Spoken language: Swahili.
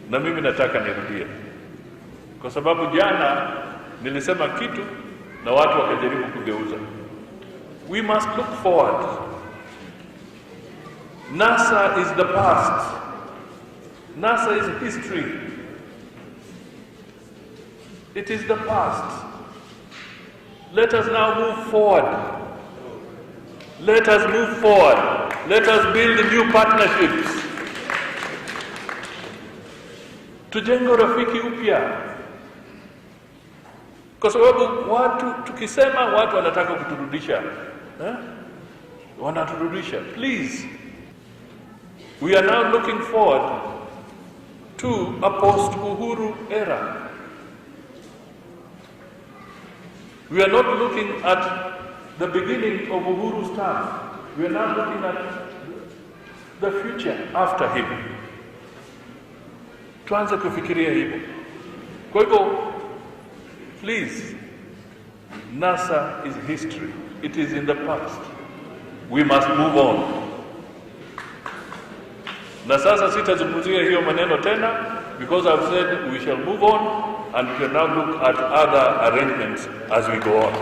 na mimi nataka nirudie, kwa sababu jana nilisema kitu na watu wakajaribu kugeuza. We must look forward. NASA is the past. NASA is history. It is the past. Let us now move forward. Let us move forward. Let us build new partnerships. Tujenge urafiki upya. Kwa sababu watu tukisema watu wanataka kuturudisha. Wanaturudisha. Please. We are now looking forward to a post-Uhuru era. We are not looking at the beginning of Uhuru's term. We are now looking at the future after him. Tuanze kufikiria hivyo. Kwa hivyo, please, NASA is history. It is in the past. We must move on. Na sasa sitazungumzia hiyo maneno tena, because I've said we shall move on and we can now look at other arrangements as we go on.